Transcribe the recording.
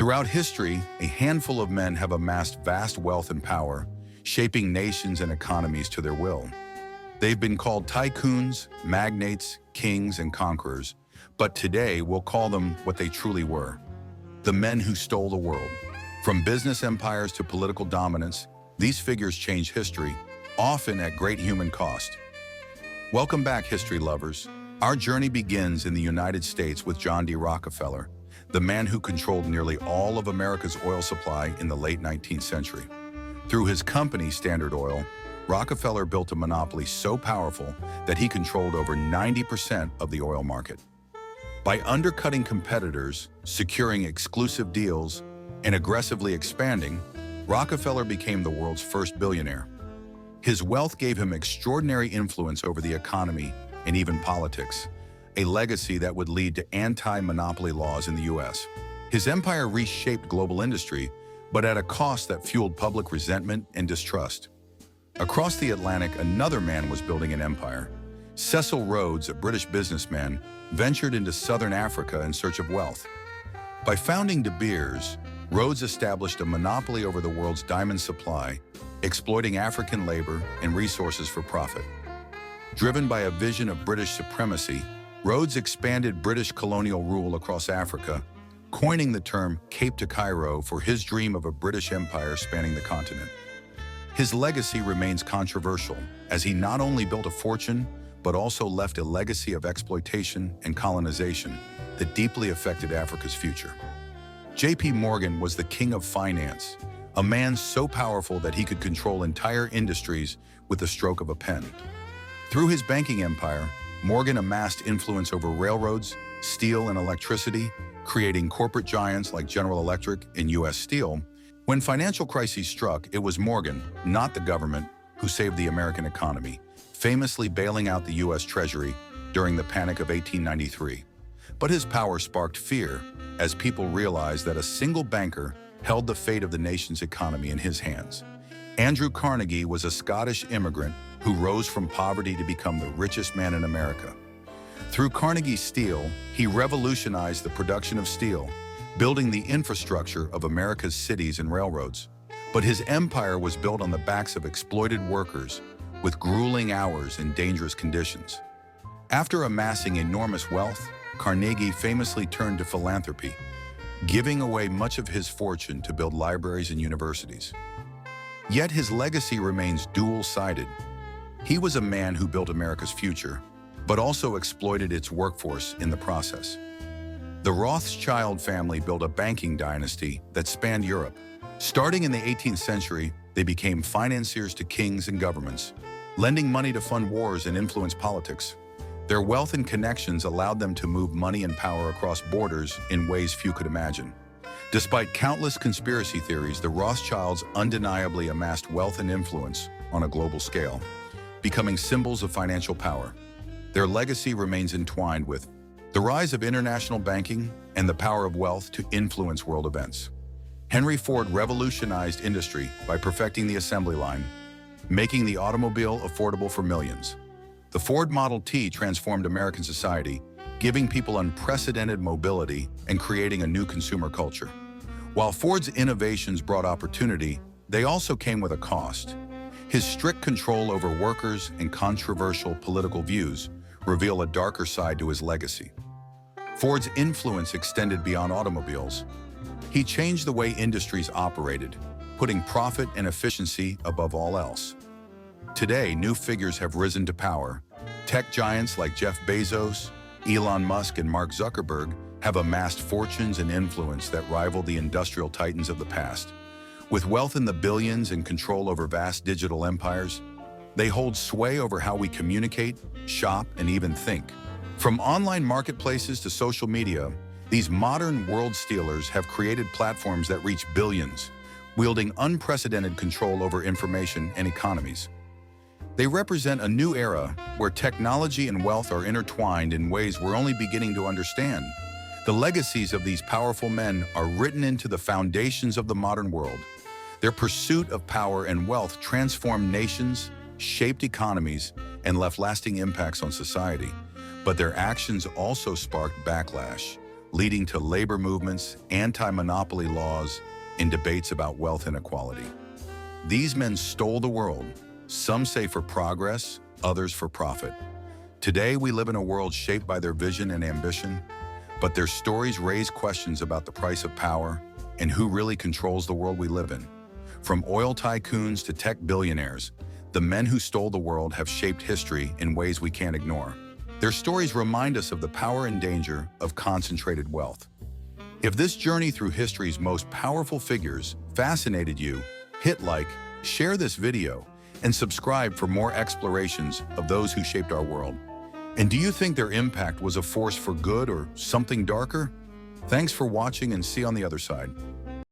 Throughout history, a handful of men have amassed vast wealth and power, shaping nations and economies to their will. They've been called tycoons, magnates, kings, and conquerors, but today we'll call them what they truly were: the men who stole the world. From business empires to political dominance, these figures changed history, often at great human cost. Welcome back, history lovers. Our journey begins in the United States with John D. Rockefeller, the man who controlled nearly all of America's oil supply in the late 19th century. Through his company, Standard Oil, Rockefeller built a monopoly so powerful that he controlled over 90% of the oil market. By undercutting competitors, securing exclusive deals, and aggressively expanding, Rockefeller became the world's first billionaire. His wealth gave him extraordinary influence over the economy and even politics, a legacy that would lead to anti-monopoly laws in the US. His empire reshaped global industry, but at a cost that fueled public resentment and distrust. Across the Atlantic, another man was building an empire. Cecil Rhodes, a British businessman, ventured into southern Africa in search of wealth. By founding De Beers, Rhodes established a monopoly over the world's diamond supply, exploiting African labor and resources for profit. Driven by a vision of British supremacy, Rhodes expanded British colonial rule across Africa, coining the term Cape to Cairo for his dream of a British empire spanning the continent. His legacy remains controversial, as he not only built a fortune, but also left a legacy of exploitation and colonization that deeply affected Africa's future. J.P. Morgan was the king of finance, a man so powerful that he could control entire industries with the stroke of a pen. Through his banking empire, Morgan amassed influence over railroads, steel, and electricity, creating corporate giants like General Electric and U.S. Steel. When financial crises struck, it was Morgan, not the government, who saved the American economy, famously bailing out the U.S. Treasury during the Panic of 1893. But his power sparked fear, as people realized that a single banker held the fate of the nation's economy in his hands. Andrew Carnegie was a Scottish immigrant who rose from poverty to become the richest man in America. Through Carnegie Steel, he revolutionized the production of steel, building the infrastructure of America's cities and railroads. But his empire was built on the backs of exploited workers, with grueling hours and dangerous conditions. After amassing enormous wealth, Carnegie famously turned to philanthropy, giving away much of his fortune to build libraries and universities. Yet his legacy remains dual-sided. He was a man who built America's future, but also exploited its workforce in the process. The Rothschild family built a banking dynasty that spanned Europe. Starting in the 18th century, they became financiers to kings and governments, lending money to fund wars and influence politics. Their wealth and connections allowed them to move money and power across borders in ways few could imagine. Despite countless conspiracy theories, the Rothschilds undeniably amassed wealth and influence on a global scale, becoming symbols of financial power. Their legacy remains entwined with the rise of international banking and the power of wealth to influence world events. Henry Ford revolutionized industry by perfecting the assembly line, making the automobile affordable for millions. The Ford Model T transformed American society, giving people unprecedented mobility and creating a new consumer culture. While Ford's innovations brought opportunity, they also came with a cost. His strict control over workers and controversial political views reveal a darker side to his legacy. Ford's influence extended beyond automobiles. He changed the way industries operated, putting profit and efficiency above all else. Today, new figures have risen to power. Tech giants like Jeff Bezos, Elon Musk, and Mark Zuckerberg have amassed fortunes and influence that rival the industrial titans of the past. With wealth in the billions and control over vast digital empires, they hold sway over how we communicate, shop, and even think. From online marketplaces to social media, these modern world stealers have created platforms that reach billions, wielding unprecedented control over information and economies. They represent a new era where technology and wealth are intertwined in ways we're only beginning to understand. The legacies of these powerful men are written into the foundations of the modern world. Their pursuit of power and wealth transformed nations, shaped economies, and left lasting impacts on society. But their actions also sparked backlash, leading to labor movements, anti-monopoly laws, and debates about wealth inequality. These men stole the world, some say for progress, others for profit. Today, we live in a world shaped by their vision and ambition, but their stories raise questions about the price of power and who really controls the world we live in. From oil tycoons to tech billionaires, the men who stole the world have shaped history in ways we can't ignore. Their stories remind us of the power and danger of concentrated wealth. If this journey through history's most powerful figures fascinated you, hit like, share this video, and subscribe for more explorations of those who shaped our world. And do you think their impact was a force for good or something darker? Thanks for watching, and see you on the other side.